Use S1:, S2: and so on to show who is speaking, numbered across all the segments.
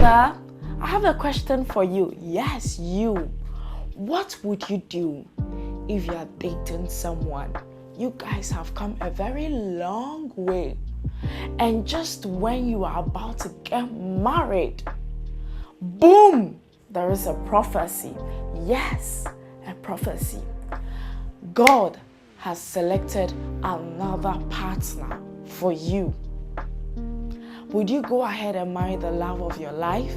S1: brother, I have a question for you. Yes, you. What would you do if you are dating someone? You guys have come a very long way. And just when you are about to get married, boom, there is a prophecy. Yes, a prophecy. God has selected another partner for you. Would you go ahead and marry the love of your life,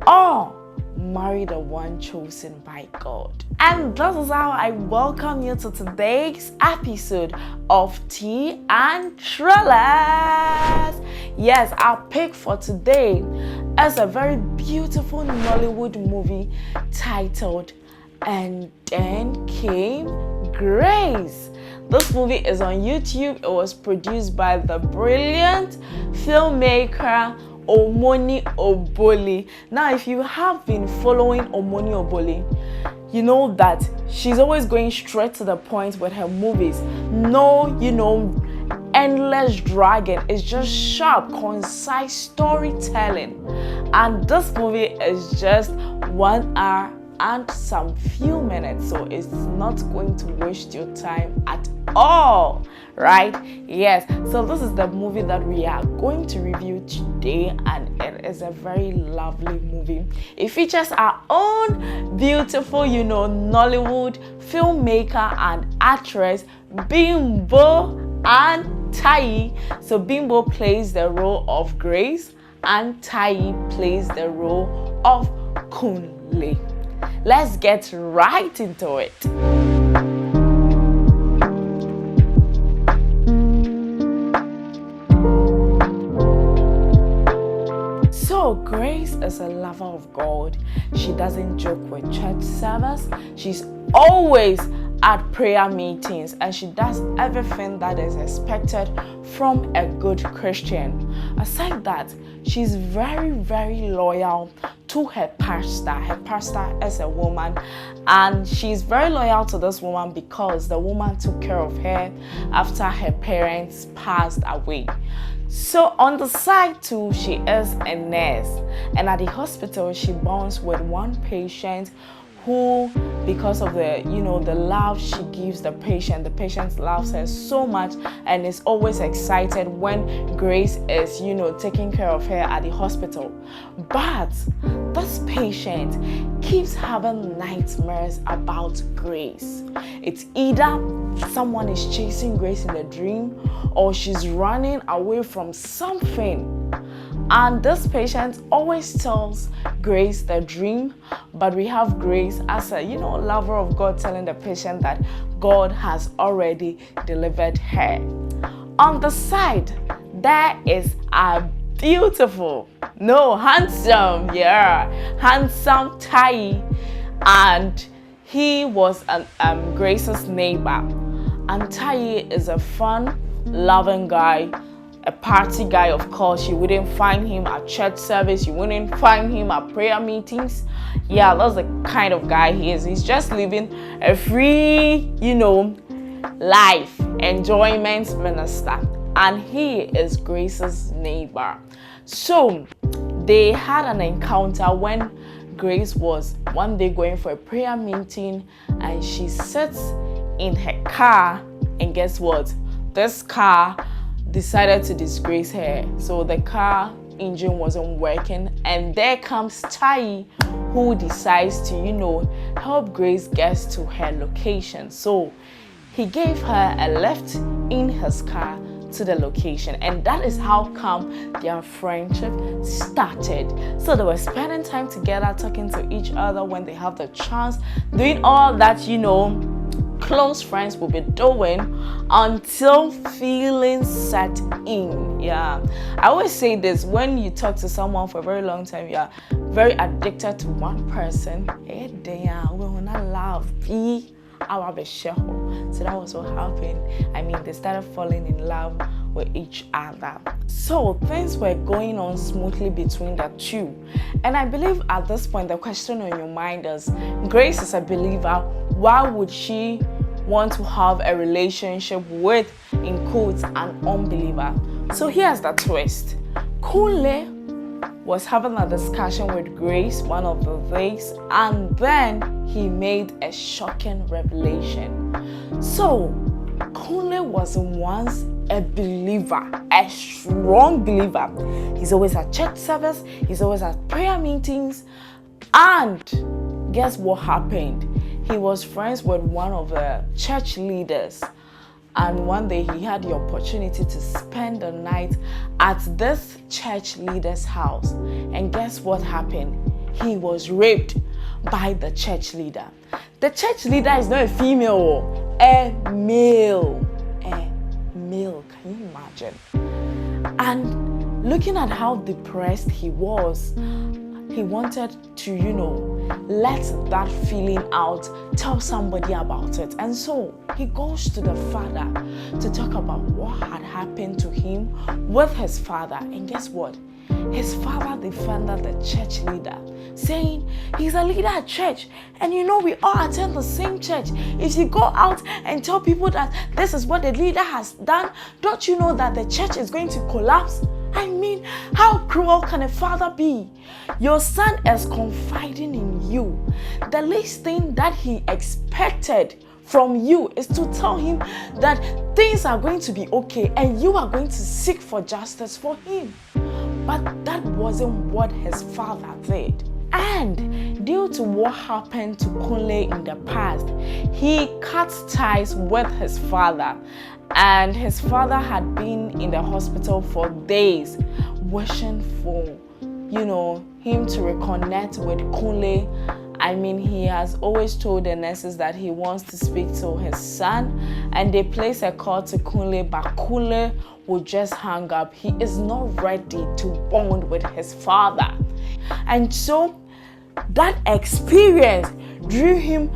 S1: or marry the one chosen by God? And this is how I welcome you to today's episode of Tea and Trailers. Yes, our pick for today is a very beautiful Nollywood movie titled And Then Came Grace. This movie is on YouTube. It was produced by the brilliant filmmaker Omoni Oboli. Now, if you have been following Omoni Oboli, you know that she's always going straight to the point with her movies. No, endless dragging. It's just sharp, concise storytelling. And this movie is just 1 hour and some few minutes, so it's not going to waste your time at all, right? Yes, so this is the movie that we are going to review today, and it is a very lovely movie. It features our own beautiful, Nollywood filmmaker and actress Bimbo and Tai. So Bimbo plays the role of Grace and Tai plays the role of Kunle. Let's get right into it. So Grace is a lover of God. She doesn't joke with church service. She's always at prayer meetings, and she does everything that is expected from a good Christian. Aside that, she's very, very loyal to her pastor. Her pastor is a woman, and she's very loyal to this woman because the woman took care of her after her parents passed away. So on the side too, she is a nurse, and at the hospital she bonds with one patient who, because of the love she gives the patient loves her so much and is always excited when Grace is, taking care of her at the hospital. But this patient keeps having nightmares about Grace. It's either someone is chasing Grace in a dream, or she's running away from something. And this patient always tells Grace the dream, but we have Grace as a, lover of God telling the patient that God has already delivered her. On the side, there is a beautiful, handsome Tai, and he was Grace's neighbor. And Tai is a fun, loving guy, a party guy. Of course, you wouldn't find him at church service, you wouldn't find him at prayer meetings. Yeah, that's the kind of guy he is. He's just living a free, life, enjoyment minister. And he is Grace's neighbor. So they had an encounter when Grace was one day going for a prayer meeting, and she sits in her car, and guess what? This car decided to disgrace her. So the car engine wasn't working, and there comes Tai, who decides to, help Grace get to her location. So he gave her a lift in his car to the location, and that is how come their friendship started. So they were spending time together, talking to each other when they have the chance, doing all that, close friends will be doing until feelings set in. Yeah, I always say this: when you talk to someone for a very long time, you are very addicted to one person. We will not love be our besheho. So that was what happened. They started falling in love with each other. So things were going on smoothly between the two. And I believe at this point the question on your mind is, Grace is a believer. Why would she want to have a relationship with, in quotes, an unbeliever? So here's the twist. Kunle was having a discussion with Grace one of the days, and then he made a shocking revelation. So, Kunle was once a believer, a strong believer. He's always at church service, he's always at prayer meetings, and guess what happened? He was friends with one of the church leaders. And one day he had the opportunity to spend the night at this church leader's house. And guess what happened? He was raped by the church leader. The church leader is not a female, a male. A male, can you imagine? And looking at how depressed he was, he wanted to, let that feeling out, tell somebody about it. And so he goes to the father to talk about what had happened to him with his father. And guess what? His father defended the church leader, saying he's a leader at church. And we all attend the same church. If you go out and tell people that this is what the leader has done, don't you know that the church is going to collapse? I mean, how cruel can a father be? Your son is confiding in you. The least thing that he expected from you is to tell him that things are going to be okay and you are going to seek for justice for him. But that wasn't what his father did. And due to what happened to Kunle in the past, he cut ties with his father. And his father had been in the hospital for days, wishing for, him to reconnect with Kunle. I mean, he has always told the nurses that he wants to speak to his son, and they place a call to Kunle, but Kunle would just hang up. He is not ready to bond with his father. And so that experience drew him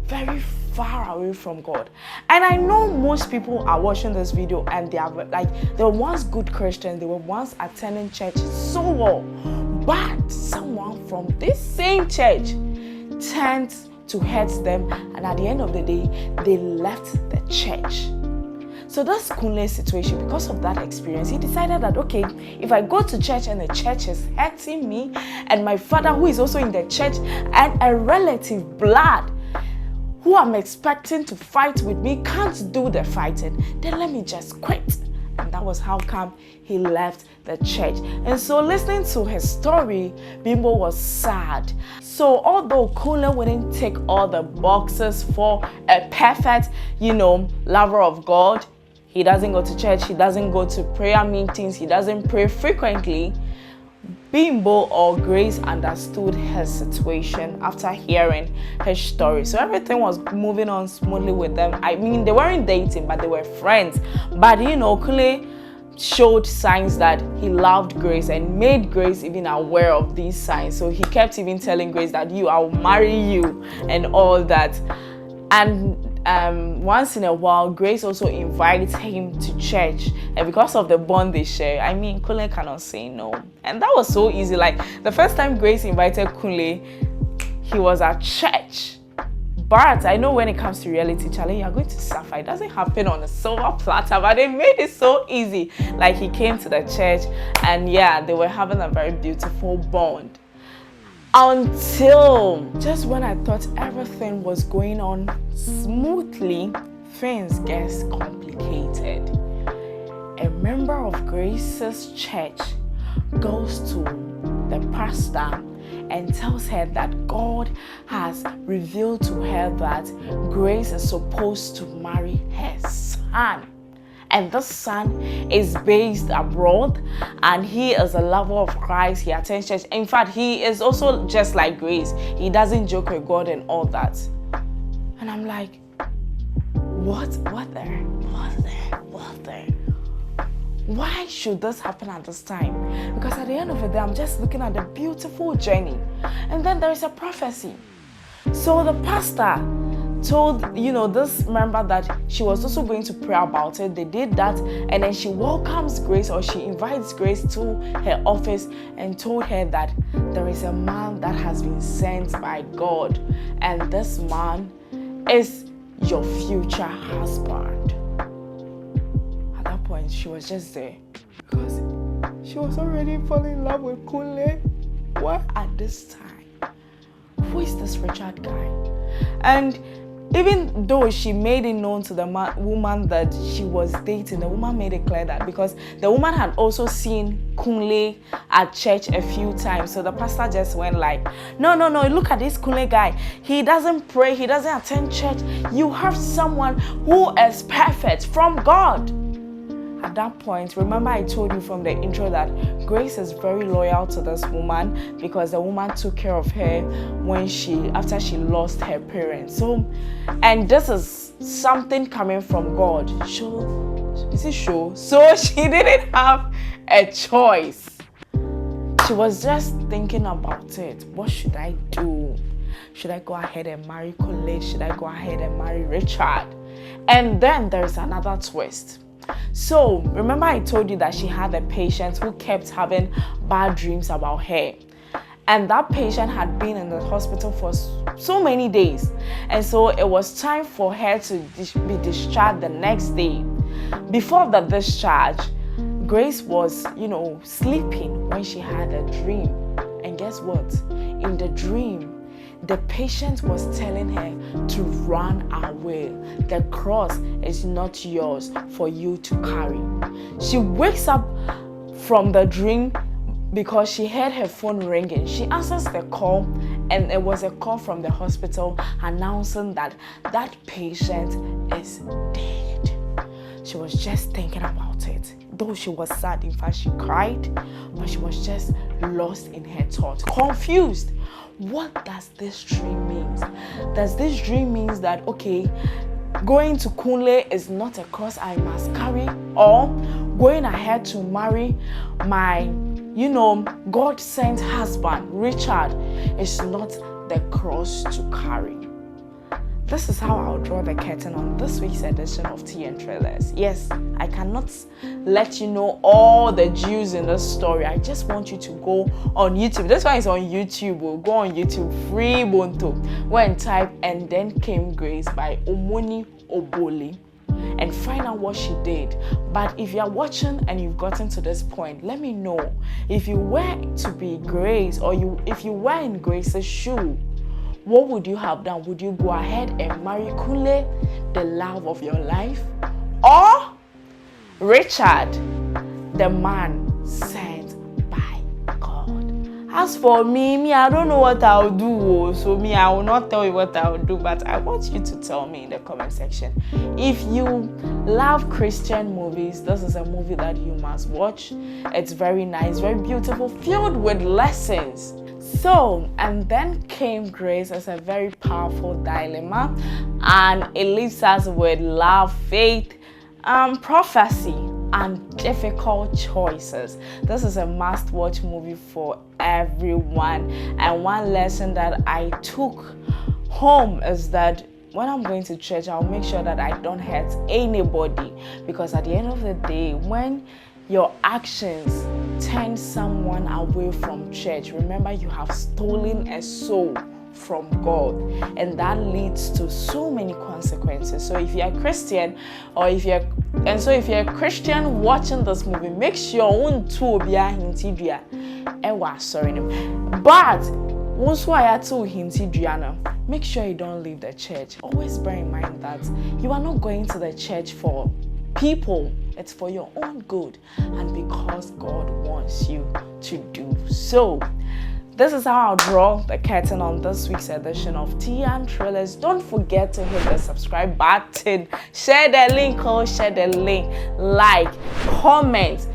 S1: very far away from God. And I know most people are watching this video and they were once good Christians, they were once attending church so well, but someone from this same church turned to hurt them, and at the end of the day, they left the church. So that's Kunle's situation. Because of that experience, he decided that, okay, if I go to church and the church is hurting me, and my father, who is also in the church, and a relative blood who I'm expecting to fight with me can't do the fighting, then let me just quit. And that was how come he left the church. And so listening to his story, Bimbo was sad. So although Kunle wouldn't tick all the boxes for a perfect, lover of God, he doesn't go to church, he doesn't go to prayer meetings, he doesn't pray frequently, Bimbo or Grace understood his situation after hearing his story. So everything was moving on smoothly with them. I mean, they weren't dating, but they were friends. But Kunle showed signs that he loved Grace and made Grace even aware of these signs. So he kept even telling Grace that I'll marry you and all that. And once in a while, Grace also invites him to church, and because of the bond they share, I mean, Kunle cannot say no. And that was so easy. Like the first time Grace invited Kunle, he was at church. But I know when it comes to reality, Charlie, you're going to suffer. It doesn't happen on a silver platter, but they made it so easy. Like he came to the church, and they were having a very beautiful bond. Until just when I thought everything was going on smoothly, things get complicated. A member of Grace's church goes to the pastor and tells her that God has revealed to her that Grace is supposed to marry her son. And this son is based abroad, and he is a lover of Christ. He attends church. In fact, he is also just like Grace. He doesn't joke with God and all that. And I'm like, what there? Why should this happen at this time? Because at the end of the day, I'm just looking at the beautiful journey. And then there is a prophecy. So the pastor told this member that she was also going to pray about it. They did that, and then she welcomes Grace, or she invites Grace to her office and told her that there is a man that has been sent by God, and this man is your future husband. At that point, she was just there because She was already falling in love with Kunle. Why at this time? Who is this Richard guy? And even though she made it known to the woman that she was dating, the woman made it clear that because the woman had also seen Kunle at church a few times. So the pastor just went like, no, look at this Kunle guy. He doesn't pray. He doesn't attend church. You have someone who is perfect from God. At that point, remember I told you from the intro that Grace is very loyal to this woman because the woman took care of her after she lost her parents. So, and this is something coming from God. So she didn't have a choice. She was just thinking about it. What should I do? Should I go ahead and marry Colette? Should I go ahead and marry Richard? And then there's another twist. So, remember I told you that she had a patient who kept having bad dreams about her. And that patient had been in the hospital for so many days. And so it was time for her to be discharged the next day. Before the discharge, Grace was, sleeping when she had a dream. And guess what? In the dream, the patient was telling her to run away. The cross is not yours for you to carry. She wakes up from the dream because she heard her phone ringing. She answers the call, and it was a call from the hospital announcing that that patient is dead. She was just thinking about it. Though she was sad, in fact she cried, but she was just lost in her thoughts, confused. What does this dream mean? Does this dream mean that, okay, going to Kunle is not a cross I must carry, or going ahead to marry my, God-sent husband, Richard, is not the cross to carry? This is how I'll draw the curtain on this week's edition of Tea and Trailers. Yes, I cannot let you know all the Jews in this story. I just want you to go on YouTube. This one is on YouTube. We'll go on YouTube, Free Bonto. Go and type "And Then Came Grace" by Omoni Oboli and find out what she did. But if you're watching and you've gotten to this point, let me know. If you were to be Grace, or if you were in Grace's shoe, what would you have done? Would you go ahead and marry Kunle, the love of your life? Or Richard, the man sent by God? As for me, I don't know what I'll do. So I will not tell you what I'll do, but I want you to tell me in the comment section. If you love Christian movies, this is a movie that you must watch. It's very nice, very beautiful, filled with lessons. So, and then came Grace as a very powerful dilemma, and it leaves us with love, faith, prophecy, and difficult choices. This is a must-watch movie for everyone. And one lesson that I took home is that when I'm going to church, I'll make sure that I don't hurt anybody, because at the end of the day, when your actions turn someone away from church, remember you have stolen a soul from God, and that leads to so many consequences. So if you're a Christian, if you're a Christian watching this movie, make sure but once make sure you don't leave the church. Always bear in mind that you are not going to the church for people. It's for your own good and because God wants you to do so. This is how I'll draw the curtain on this week's edition of Tea and Trailers. Don't forget to hit the subscribe button, share the link, like, comment.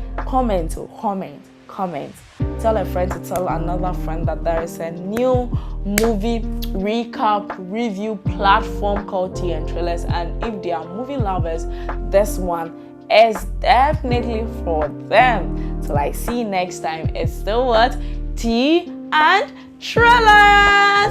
S1: Tell a friend to tell another friend that there is a new movie recap review platform called Tea and Trailers, and if they are movie lovers, this one is definitely for them. Till I see you next time, it's still what? Tea and Trailers!